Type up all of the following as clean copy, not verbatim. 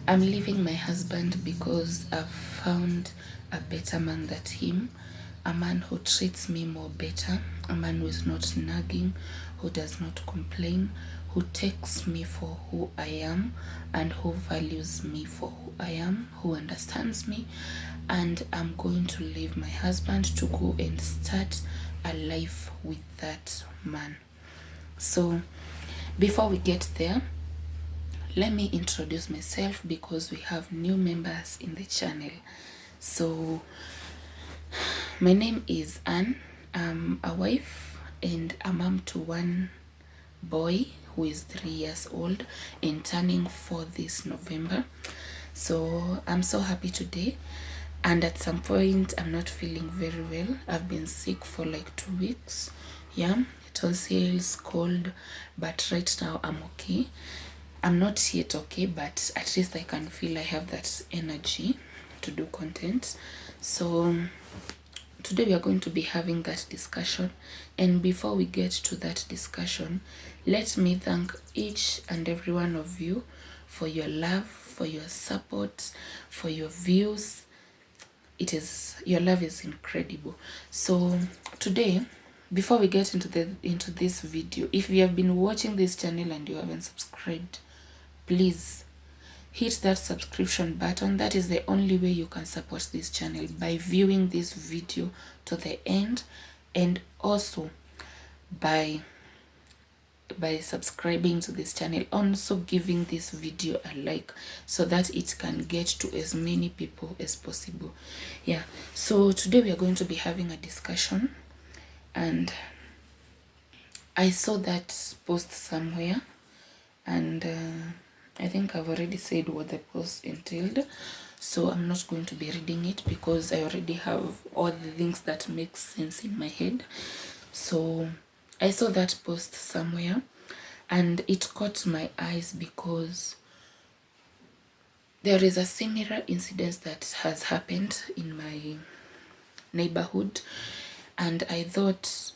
I'm leaving my husband because I've found a better man than him, a man who treats me more better, a man who is not nagging, who does not complain, who takes me for who I am and who values me for who I am, who understands me. And I'm going to leave my husband to go and start a life with that man. So before we get there, let me introduce myself because we have new members in the channel. So my name is Anne. I'm a wife and a mom to one boy who is 3 years old and turning 4 this November. So I'm so happy today. And at some point I'm not feeling very well. I've been sick for like 2 weeks. Yeah, tonsils, cold, but right now I'm okay. I'm not yet okay, but at least I can feel I have that energy to do content. So today we are going to be having that discussion. And before we get to that discussion, let me thank each and every one of you for your love, for your support, for your views. Your love is incredible. So today, before we get into this video, if you have been watching this channel and you haven't subscribed, please hit that subscription button. That is the only way you can support this channel, by viewing this video to the end, and also by subscribing to this channel, also giving this video a like so that it can get to as many people as possible. Yeah, so today we are going to be having a discussion, and I saw that post somewhere, and I think I've already said what the post entailed, so I'm not going to be reading it because I already have all the things that make sense in my head. So I saw that post somewhere and it caught my eyes because there is a similar incident that has happened in my neighborhood, and I thought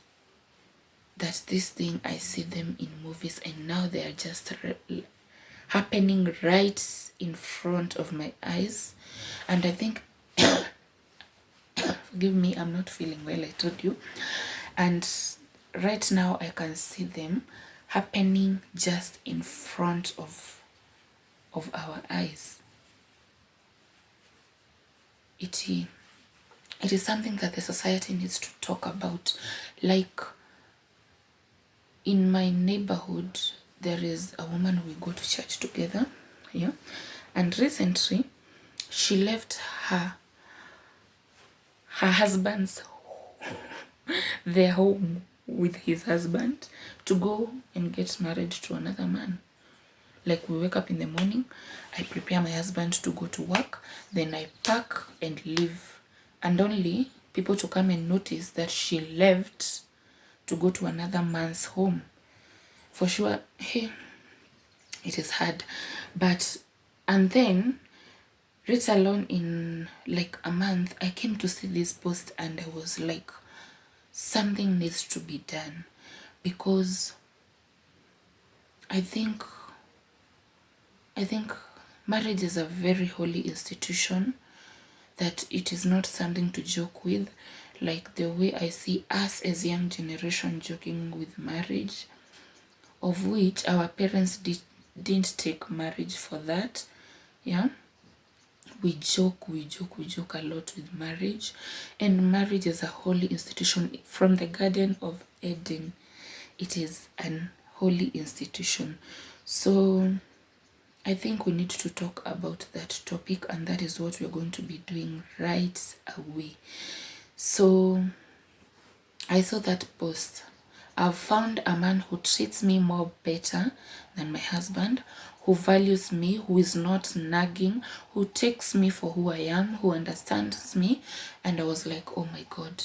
that this thing, I see them in movies and now they are just happening right in front of my eyes. And I think forgive me, I'm not feeling well, I told you, and right now I can see them happening just in front of our eyes. It is something that the society needs to talk about. Like in my neighborhood, there is a woman we go to church together, yeah, and recently she left her husband's their home with his husband to go and get married to another man. Like, we wake up in the morning, I prepare my husband to go to work, then I pack and leave, and only people to come and notice that she left to go to another man's home. For sure, hey, it is hard. But, and then, right alone in like a month, I came to see this post and I was like, something needs to be done, because I think marriage is a very holy institution, that it is not something to joke with. Like the way I see us as young generation joking with marriage, of which our parents didn't take marriage for that. Yeah, we joke a lot with marriage, and marriage is a holy institution. From the Garden of Eden, it is an holy institution. So I think we need to talk about that topic, and that is what we're going to be doing right away. So I saw that post. I've found a man who treats me more better than my husband, who values me, who is not nagging, who takes me for who I am, who understands me. And I was like, oh my God,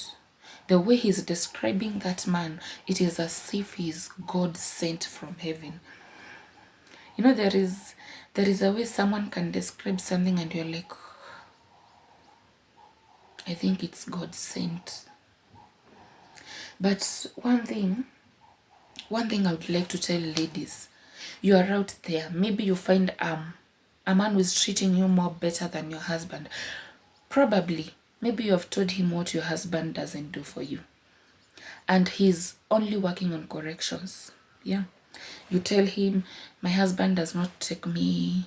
the way he's describing that man, it is as if he's God sent from heaven. You know, there is a way someone can describe something and you're like, I think it's God sent. But one thing I would like to tell ladies, you are out there, maybe you find a a man who is treating you more better than your husband. Probably, maybe you have told him what your husband doesn't do for you, and he's only working on corrections. Yeah, you tell him, my husband does not take me,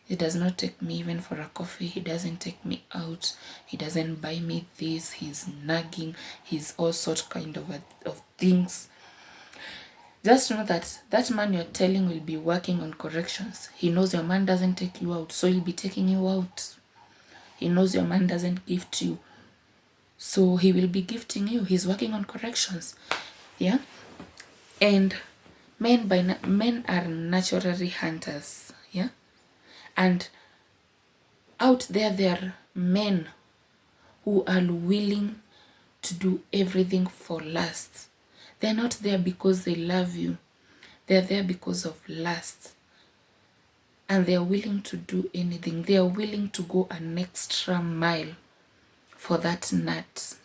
he does not take me even for a coffee, he doesn't take me out, he doesn't buy me this, he's nagging, he's all sort of things. Just know that that man you're telling will be working on corrections. He knows your man doesn't take you out, so he'll be taking you out. He knows your man doesn't gift you, so he will be gifting you. He's working on corrections. Yeah. And men are naturally hunters. Yeah. And out there are men who are willing to do everything for lust. They're not there because they love you. They're there because of lust. And they're willing to do anything. They are willing to go an extra mile for that nut.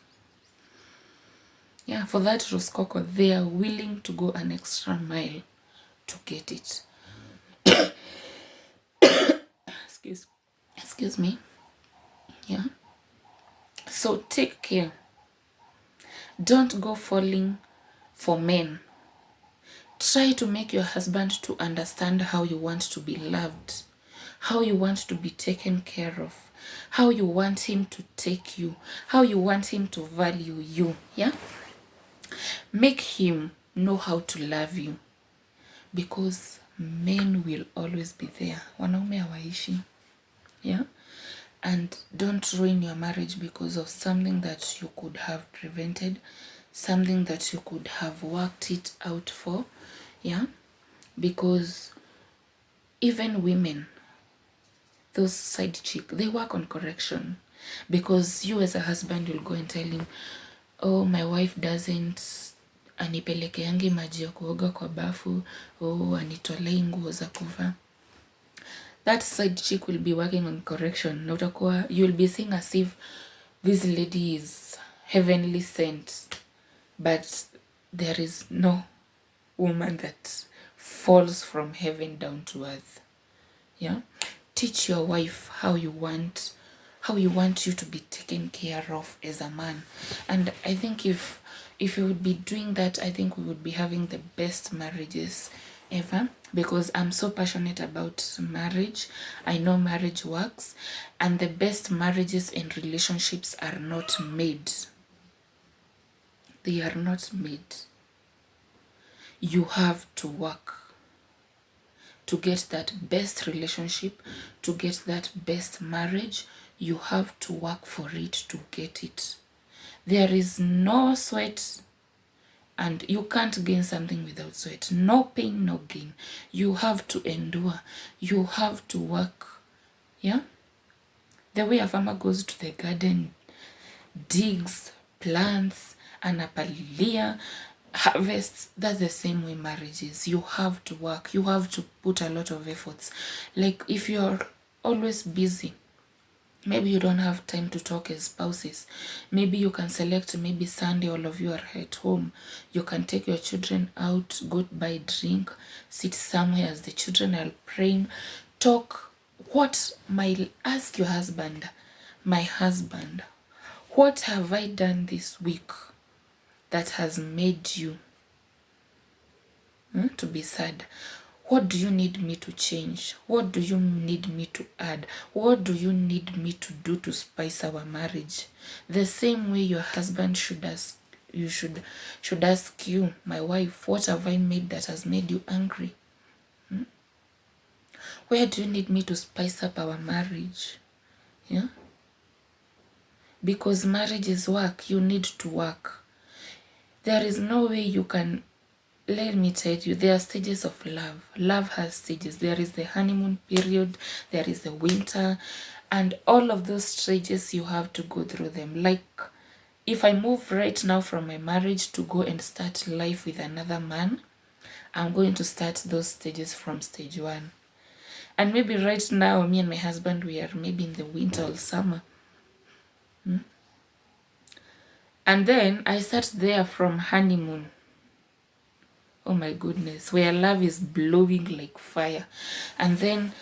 Yeah, for that roskoko, they are willing to go an extra mile to get it. Excuse me. Yeah. So take care. Don't go falling for men. Try to make your husband to understand how you want to be loved, how you want to be taken care of, how you want him to take you, how you want him to value you. Yeah. Make him know how to love you, because men will always be there. Wanaume hawaishi. Yeah. And don't ruin your marriage because of something that you could have prevented, something that you could have worked it out for. Yeah. Because even women, those side chick, they work on correction. Because you as a husband will go and tell him, oh, my wife doesn't anipelekeangi maji ya kuoga kwa bafu, oh, anitolei nguo za kuvaa. That side chick will be working on correction. Na utakuwa, you will be seeing as if this lady is heavenly sent, but there is no woman that falls from heaven down to earth. Yeah. Teach your wife how you want you to be taken care of as a man. And I think if you would be doing that, I think we would be having the best marriages ever, because I'm so passionate about marriage. I know marriage works, and the best marriages and relationships are not made. They are not made. You have to work to get that best relationship, to get that best marriage. You have to work for it to get it. There is no sweat, and you can't gain something without sweat. No pain, no gain. You have to endure. You have to work. Yeah? The way a farmer goes to the garden, digs, plants, anapalilia, harvests, that's the same way marriage is. You have to work. You have to put a lot of efforts. Like if you're always busy, maybe you don't have time to talk as spouses. Maybe you can select, maybe Sunday all of you are at home. You can take your children out, go buy drink, sit somewhere as the children are praying, talk. Ask your husband, my husband, what have I done this week that has made you to be sad? What do you need me to change? What do you need me to add? What do you need me to do to spice our marriage? The same way your husband should ask you, my wife, what have I made that has made you angry? Where do you need me to spice up our marriage? Yeah? Because marriage is work. You need to work. There is no way you can. Let me tell you, there are stages of love. Love has stages. There is the honeymoon period, there is the winter, and all of those stages you have to go through them. Like, if I move right now from my marriage to go and start life with another man, I'm going to start those stages from stage 1. And maybe right now, me and my husband, we are maybe in the winter or summer. And then I start there from honeymoon. Oh my goodness, where love is blowing like fire. And then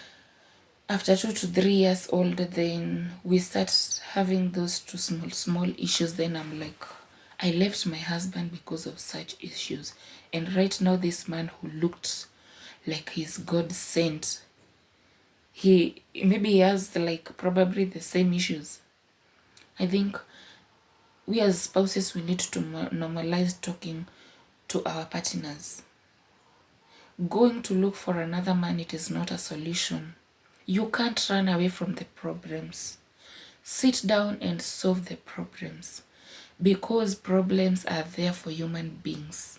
after 2 to 3 years old, then we start having those two small issues. Then I'm like, I left my husband because of such issues, and right now this man who looked like he's God sent, maybe he has like probably the same issues. I think we as spouses, we need to normalize talking to our partners. Going to look for another man, it is not a solution. You can't run away from the problems. Sit down and solve the problems, because problems are there for human beings.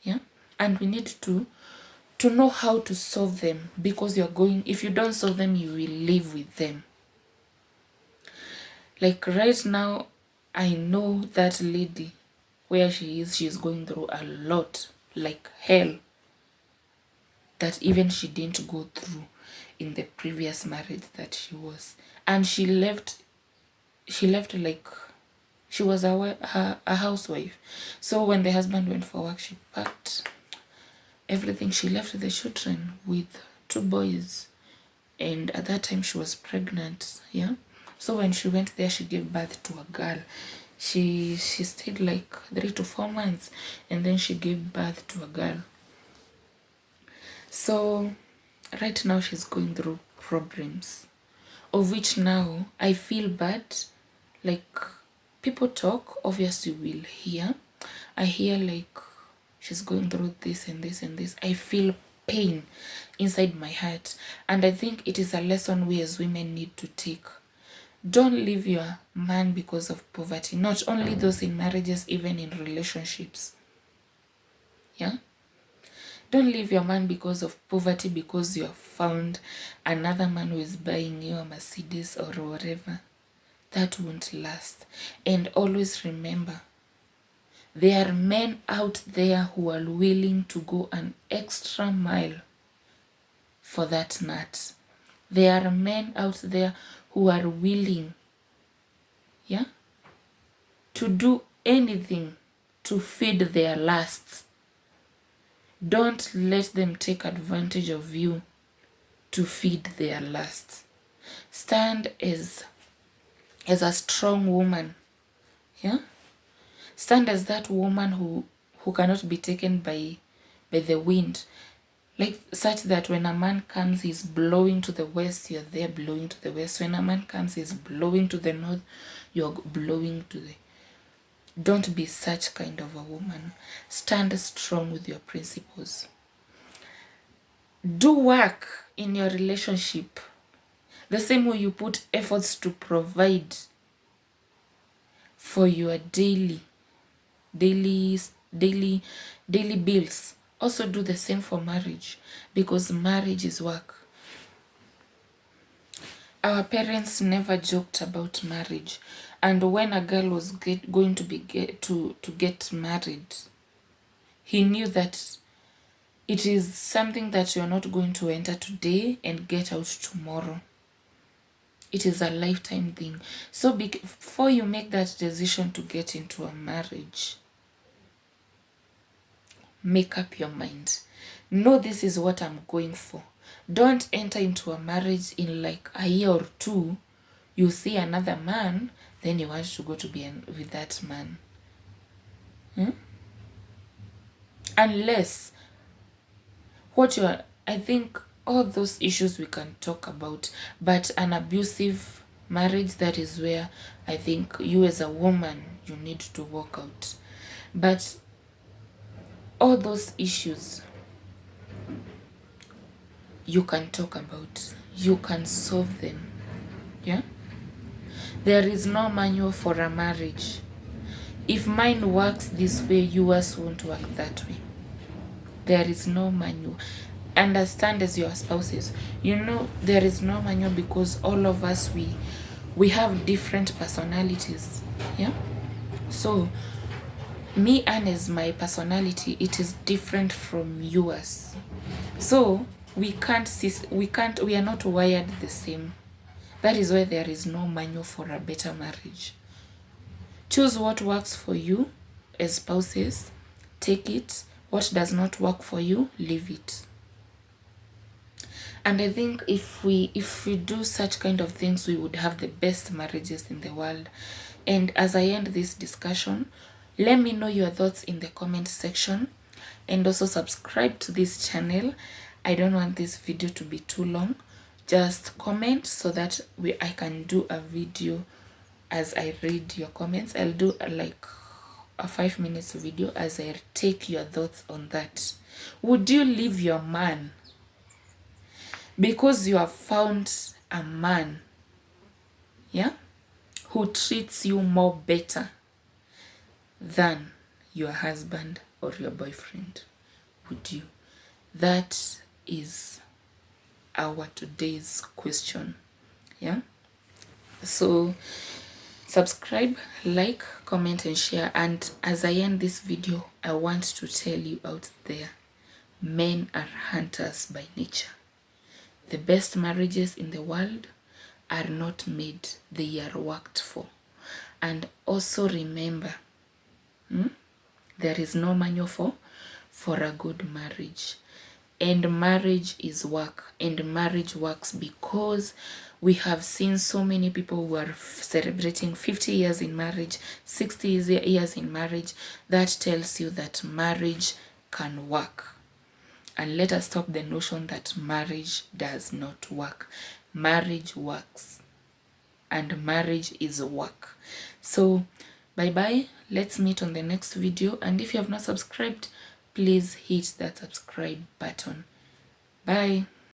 Yeah, and we need to know how to solve them, because if you don't solve them, you will live with them. Like right now, I know that lady, where she's going through a lot, like hell, that even she didn't go through in the previous marriage that she was. And she left like, she was a housewife. So when the husband went for work, she packed everything. She left the children with 2 boys, and at that time she was pregnant. Yeah, so when she went there, she gave birth to a girl. She stayed like 3 to 4 months, and then she gave birth to a girl. So right now she's going through problems, of which now I feel bad. Like, people talk, obviously we'll hear. I hear like, she's going through this and this and this. I feel pain inside my heart, and I think it is a lesson we as women need to take. Don't leave your man because of poverty. Not only those in marriages, even in relationships. Yeah, don't leave your man because of poverty, because you have found another man who is buying you a Mercedes or whatever. That won't last. And always remember, there are men out there who are willing to go an extra mile for that nut. There are men out there who are willing, yeah, to do anything to feed their lusts. Don't let them take advantage of you to feed their lusts. Stand as a strong woman. Yeah, stand as that woman who cannot be taken by the wind, like such that when a man comes, he's blowing to the west, you're there blowing to the west. When a man comes, he's blowing to the north, you're blowing to the... Don't be such kind of a woman. Stand strong with your principles. Do work in your relationship the same way you put efforts to provide for your daily bills. Also do the same for marriage, because marriage is work. Our parents never joked about marriage, and when a girl was going to get married, he knew that it is something that you're not going to enter today and get out tomorrow. It is a lifetime thing. So before you make that decision to get into a marriage, make up your mind. No, this is what I'm going for. Don't enter into a marriage in like a year or 2. You see another man, then you want to go to be with that man. Unless I think all those issues we can talk about, but an abusive marriage, that is where I think you as a woman, you need to walk out. But all those issues you can talk about, you can solve them. Yeah, there is no manual for a marriage. If mine works this way, yours won't work that way. There is no manual. Understand as your spouses, there is no manual, because all of us, we have different personalities. Yeah, so me and as my personality, it is different from yours. So we are not wired the same. That is why there is no manual for a better marriage. Choose what works for you as spouses, take it. What does not work for you, leave it. And I think if we do such kind of things, we would have the best marriages in the world. And as I end this discussion, let me know your thoughts in the comment section, and also subscribe to this channel. I don't want this video to be too long. Just comment so that I can do a video as I read your comments. I'll do like a 5 minutes video as I take your thoughts on that. Would you leave your man because you have found a man, yeah, who treats you more better than your husband or your boyfriend? Would you? That is our today's question. Yeah, so subscribe, like, comment and share. And as I end this video, I want to tell you out there, men are hunters by nature. The best marriages in the world are not made, they are worked for. And also remember, there is no manual for a good marriage. And marriage is work, and marriage works because we have seen so many people who are celebrating 50 years in marriage, 60 years in marriage. That tells you that marriage can work. And let us stop the notion that marriage does not work. Marriage works, and marriage is work. So bye bye, let's meet on the next video. And if you have not subscribed, please hit that subscribe button. Bye.